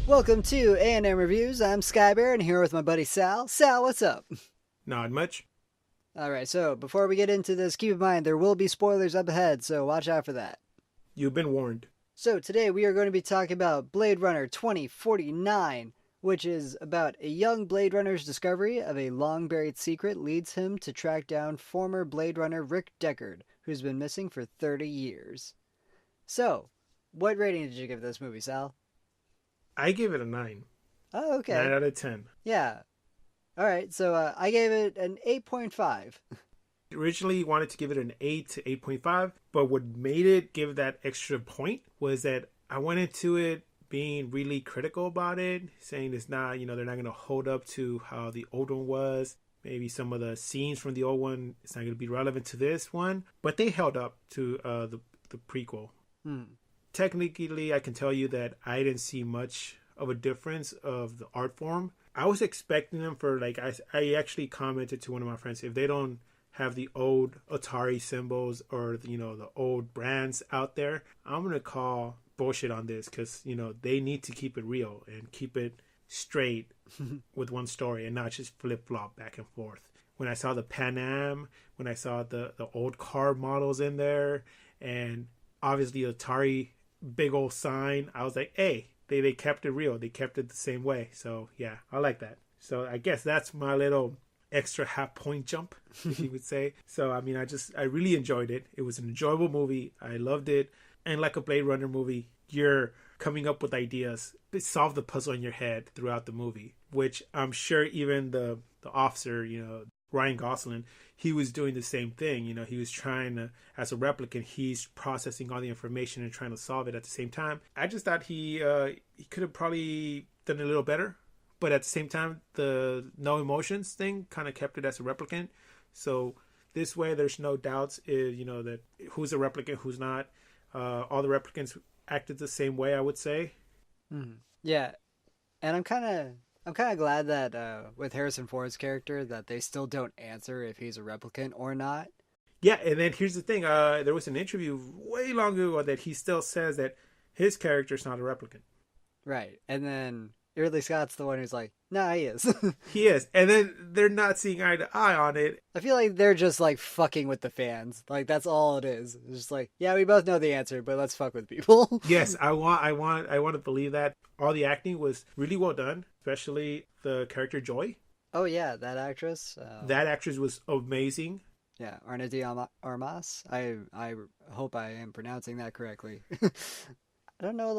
Welcome to A&M Reviews. I'm Skybear and here with my buddy Sal. Sal, what's up? Not much. Alright, so before we get into this, keep in mind there will be spoilers up ahead, so watch out for that. You've been warned. So today we are going to be talking about Blade Runner 2049, which is about a young Blade Runner's discovery of a long-buried secret leads him to track down former Blade Runner Rick Deckard, who's been missing for 30 years. So, what rating did you give this movie, Sal? I gave it a 9. Oh, okay. 9 out of 10. Yeah. Alright, so I gave it an 8.5. Originally wanted to give it an 8 to 8.5, but what made it give that extra point was that I went into it being really critical about it, saying it's not, they're not going to hold up to how the old one was. Maybe some of the scenes from the old one, it's not going to be relevant to this one, but they held up to the prequel. Technically, I can tell you that I didn't see much of a difference of the art form. I was expecting them for, I actually commented to one of my friends, if they don't have the old Atari symbols or, the old brands out there, I'm going to call bullshit on this because, they need to keep it real and keep it straight with one story and not just flip-flop back and forth. When I saw the Pan Am, when I saw the old car models in there, and obviously Atari big old sign, I was like, hey, they kept it real. They kept it the same way. So yeah, I like that. So I guess that's my little extra half point jump, if you would say. So I mean, I really enjoyed it. It was an enjoyable movie. I loved it. And like a Blade Runner movie, you're coming up with ideas to solve the puzzle in your head throughout the movie, which I'm sure even the officer, Ryan Gosling, he was doing the same thing. He was trying to, as a replicant, he's processing all the information and trying to solve it at the same time. I just thought he could have probably done it a little better, but at the same time, the no emotions thing kind of kept it as a replicant. So this way, there's no doubts, that who's a replicant, who's not. All the replicants acted the same way, I would say. Yeah, and I'm kind of glad that with Harrison Ford's character that they still don't answer if he's a replicant or not. Yeah, and then here's the thing. There was an interview way long ago that he still says that his character's not a replicant. Right, and then Ridley Scott's the one who's like, nah, he is. He is. And then they're not seeing eye to eye on it. I feel like they're just like fucking with the fans. Like that's all it is. It's just like, yeah, we both know the answer, but let's fuck with people. Yes, I want to believe that. All the acting was really well done, especially the character Joy. Oh yeah, that actress. That actress was amazing. Yeah, Arna de Armas. I hope I am pronouncing that correctly. I don't know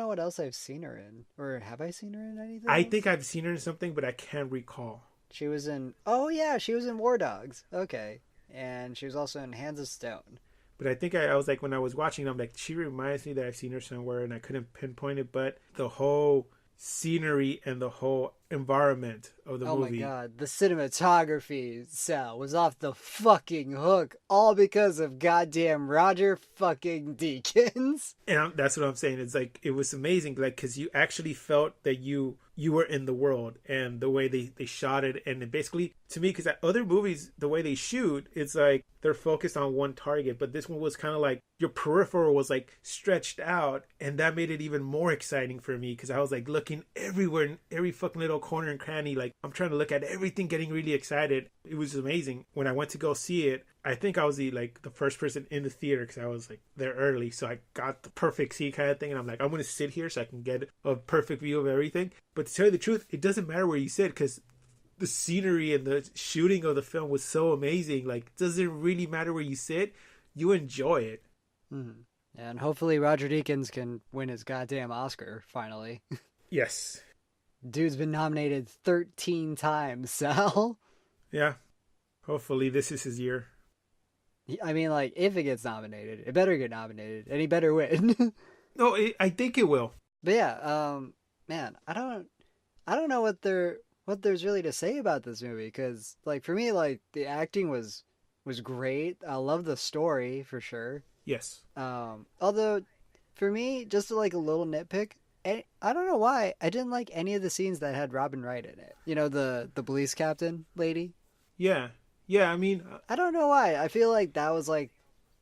what else I've seen her in. Or have I seen her in anything I else? think I've seen her in something, but I can't recall. She was in... Oh, yeah, she was in War Dogs. Okay. And she was also in Hands of Stone. But I think I was like, when I was watching, I'm like, she reminds me that I've seen her somewhere, and I couldn't pinpoint it, but the whole scenery and the whole environment of the movie. Oh my god, the cinematography, Sal, was off the fucking hook, all because of goddamn Roger fucking Deakins. And that's what I'm saying. It's like, it was amazing, like, because you actually felt that you were in the world, and the way they shot it, and it basically, to me, because other movies, the way they shoot, it's like they're focused on one target, but this one was kind of like your peripheral was like stretched out, and that made it even more exciting for me, because I was like looking everywhere in every fucking little corner and cranny, like I'm trying to look at everything, getting really excited. It was amazing. When I went to go see it, I think I was the first person in the theater because I was like there early, so I got the perfect seat kind of thing, and I'm like, I'm going to sit here so I can get a perfect view of everything. But to tell you the truth, it doesn't matter where you sit because the scenery and the shooting of the film was so amazing. Like, it doesn't really matter where you sit, you enjoy it. And hopefully Roger Deakins can win his goddamn Oscar finally. Yes. Dude's been nominated 13 times, Sal. Yeah. Hopefully this is his year. I mean, like, if it gets nominated, it better get nominated, and he better win. No, I think it will. But yeah, man, I don't know what there's really to say about this movie, because, like, for me, like, the acting was great. I love the story, for sure. Yes. Although, for me, just like a little nitpick, I don't know why, I didn't like any of the scenes that had Robin Wright in it. You know, the police captain lady? Yeah. Yeah, I mean... I don't know why. I feel like that was, like,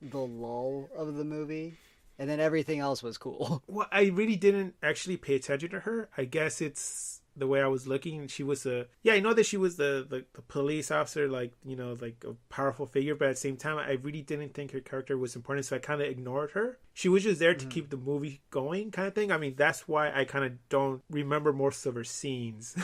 the lull of the movie. and then everything else was cool. Well, I really didn't actually pay attention to her. I guess it's the way I was looking. She was I know that she was the police officer, like, like a powerful figure, but at the same time, I really didn't think her character was important, so I kind of ignored her. She was just there to keep the movie going, kind of thing. I mean, that's why I kind of don't remember most of her scenes.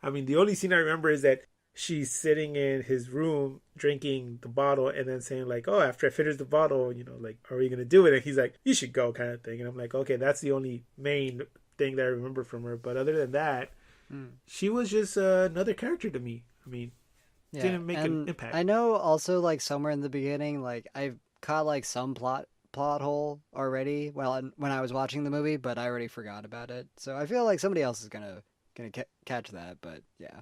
I mean, the only scene I remember is that she's sitting in his room drinking the bottle and then saying like, oh, after I finish the bottle, like, are we going to do it? And he's like, you should go, kind of thing. And I'm like, okay, that's the only main thing that I remember from her. But other than that, she was just another character to me. I mean, didn't make an impact. I know also like somewhere in the beginning, like I've caught like some plot hole already when I was watching the movie, but I already forgot about it. So I feel like somebody else is gonna catch that. But yeah.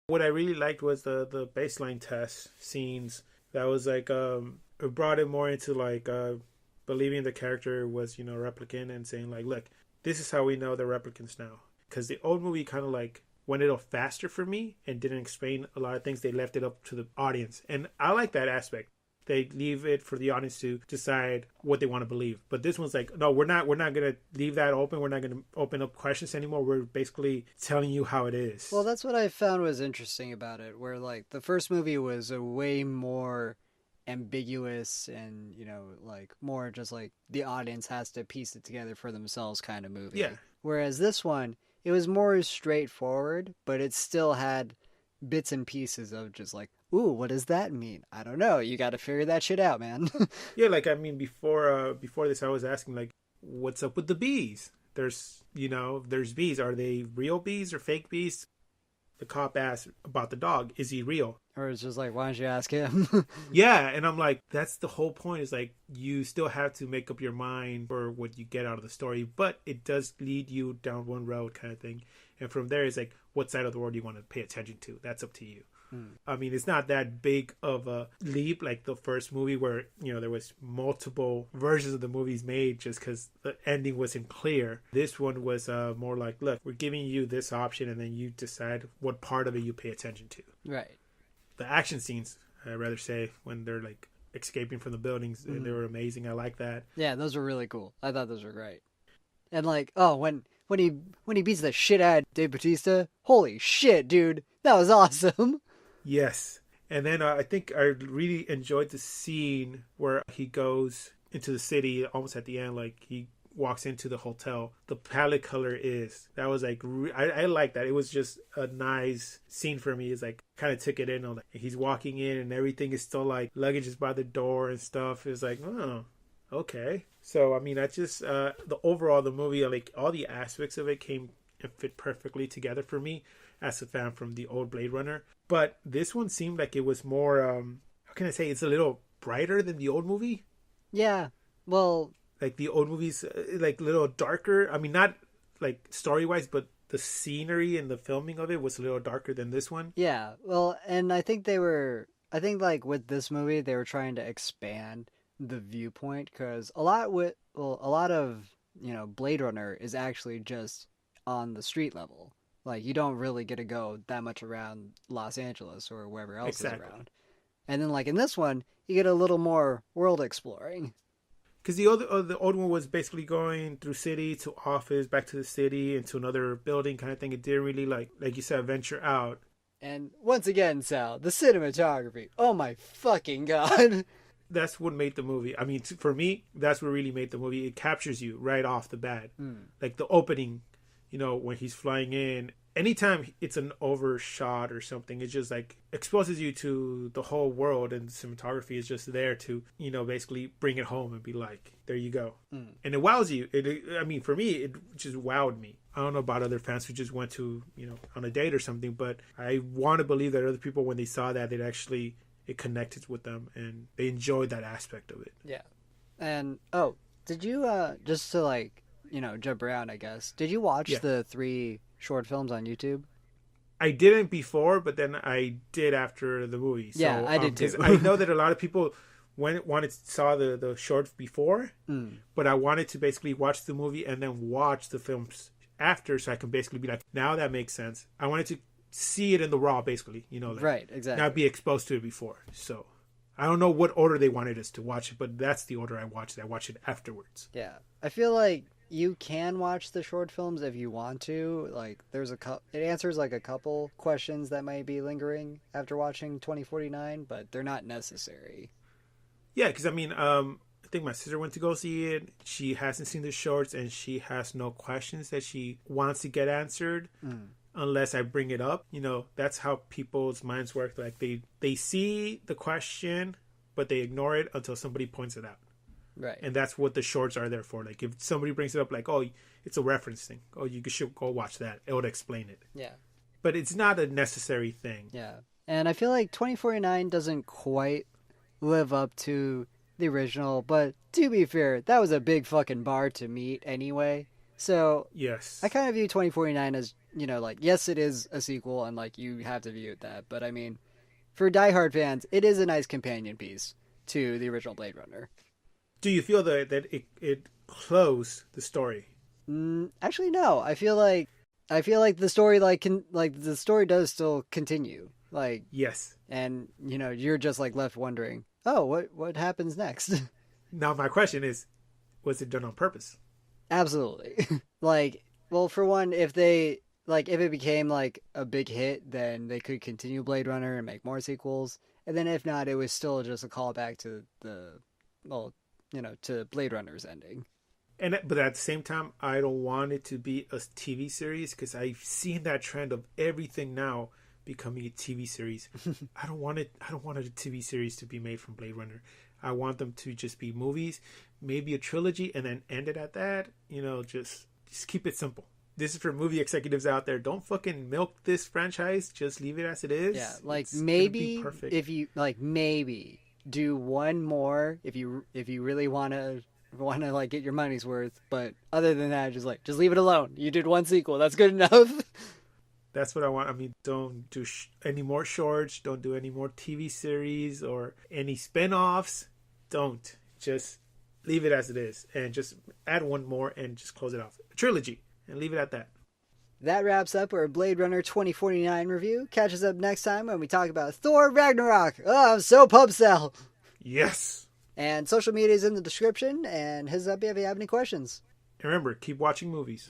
What I really liked was the baseline test scenes. That was like it brought it more into like believing the character was a replicant and saying like, look, this is how we know they're replicants now. Because the old movie kind of like went a little faster for me and didn't explain a lot of things. They left it up to the audience, and I like that aspect. They leave it for the audience to decide what they want to believe. But this one's like, no, we're not gonna leave that open. We're not gonna open up questions anymore. We're basically telling you how it is. Well, that's what I found was interesting about it. Where like the first movie was a way more ambiguous and like more just like the audience has to piece it together for themselves kind of movie. Yeah. Whereas this one, it was more straightforward, but it still had bits and pieces of just like, ooh, what does that mean? I don't know. You got to figure that shit out, man. Yeah, like I mean, before this, I was asking like, what's up with the bees? There's bees. Are they real bees or fake bees? The cop asked about the dog. Is he real? Or it's just like, why don't you ask him? Yeah, and I'm like, that's the whole point. Is like you still have to make up your mind for what you get out of the story, but it does lead you down one road, kind of thing. And from there, it's like, what side of the world do you want to pay attention to? That's up to you. I mean, it's not that big of a leap like the first movie where, there was multiple versions of the movies made just because the ending wasn't clear. This one was more like, look, we're giving you this option and then you decide what part of it you pay attention to. Right. The action scenes, I'd rather say, when they're like escaping from the buildings, they were amazing. I like that. Yeah, those were really cool. I thought those were great. And like, oh, when he beats the shit out of Dave Bautista, holy shit, dude. That was awesome. Yes. And then I think I really enjoyed the scene where he goes into the city almost at the end, like he walks into the hotel. The palette color that was like, I like that. It was just a nice scene for me. It's like, kind of took it in. Like, he's walking in and everything is still like luggage is by the door and stuff. It's like, oh, okay. So, I mean, I just, the movie, like all the aspects of it came and fit perfectly together for me as a fan from the old Blade Runner. But this one seemed like it was more, how can I say, it's a little brighter than the old movie. Yeah, well, like the old movies, like a little darker. I mean, not like story-wise, but the scenery and the filming of it was a little darker than this one. Yeah, well, and I think like with this movie, they were trying to expand the viewpoint because a lot of, Blade Runner is actually just on the street level. Like, you don't really get to go that much around Los Angeles or wherever else is around. And then, like, in this one, you get a little more world exploring. Because the old one was basically going through city to office, back to the city, into another building kind of thing. It didn't really, like you said, venture out. And once again, Sal, the cinematography. Oh my fucking god. That's what made the movie. I mean, for me, that's what really made the movie. It captures you right off the bat. Like the opening, when he's flying in. Anytime it's an overshot or something, it just like exposes you to the whole world, and the cinematography is just there to, basically bring it home and be like, there you go. And it wows you. I mean, for me, it just wowed me. I don't know about other fans who just went to, on a date or something, but I want to believe that other people, when they saw that, it connected with them and they enjoyed that aspect of it. Yeah. And, did you, just to like, jump around, I guess, did you watch the 3 short films on YouTube? I didn't before, but then I did after the movie. So, yeah, I did too. I know that a lot of people saw the short before, but I wanted to basically watch the movie and then watch the films after, so I can basically be like, now that makes sense. I wanted to see it in the raw, basically, like, right, exactly. not be exposed to it before. So I don't know what order they wanted us to watch it, but that's the order I watched it. I watched it afterwards. Yeah. I feel like you can watch the short films if you want to. Like, there's it answers like a couple questions that might be lingering after watching 2049, but they're not necessary. Yeah, because I mean, I think my sister went to go see it. She hasn't seen the shorts, and she has no questions that she wants to get answered unless I bring it up. You know, that's how people's minds work. Like they see the question, but they ignore it until somebody points it out. Right. And that's what the shorts are there for. Like if somebody brings it up, like, oh, it's a reference thing. Oh, you should go watch that. It would explain it. Yeah. But it's not a necessary thing. Yeah. And I feel like 2049 doesn't quite live up to the original, but to be fair, that was a big fucking bar to meet anyway. So yes, I kind of view 2049 as, you know, like, yes, it is a sequel, and like you have to view it that, but I mean, for diehard fans, it is a nice companion piece to the original Blade Runner. Do you feel that it closed the story? Actually, no. I feel like the story the story does still continue. Like, yes, and you know, you're just like left wondering, oh, what happens next? Now my question is, was it done on purpose? Absolutely. Like, well, for one, if it became like a big hit, then they could continue Blade Runner and make more sequels. And then if not, it was still just a callback to to Blade Runner's ending. But at the same time, I don't want it to be a TV series because I've seen that trend of everything now becoming a TV series. I don't want a TV series to be made from Blade Runner. I want them to just be movies, maybe a trilogy, and then end it at that. You know, just keep it simple. This is for movie executives out there. Don't fucking milk this franchise. Just leave it as it is. Yeah, like it's maybe if you maybe do one more if you really want to like get your money's worth. But other than that, just leave it alone. You did one sequel. That's good enough. That's what I want. I mean, don't do any more shorts. Don't do any more TV series or any spin-offs. Don't. Just leave it as it is. And just add one more and just close it off. A trilogy. And leave it at that. That wraps up our Blade Runner 2049 review. Catch us up next time when we talk about Thor Ragnarok. Oh, I'm so pumped, Sal. Yes. And social media is in the description. And hit us up if you have any questions. And remember, keep watching movies.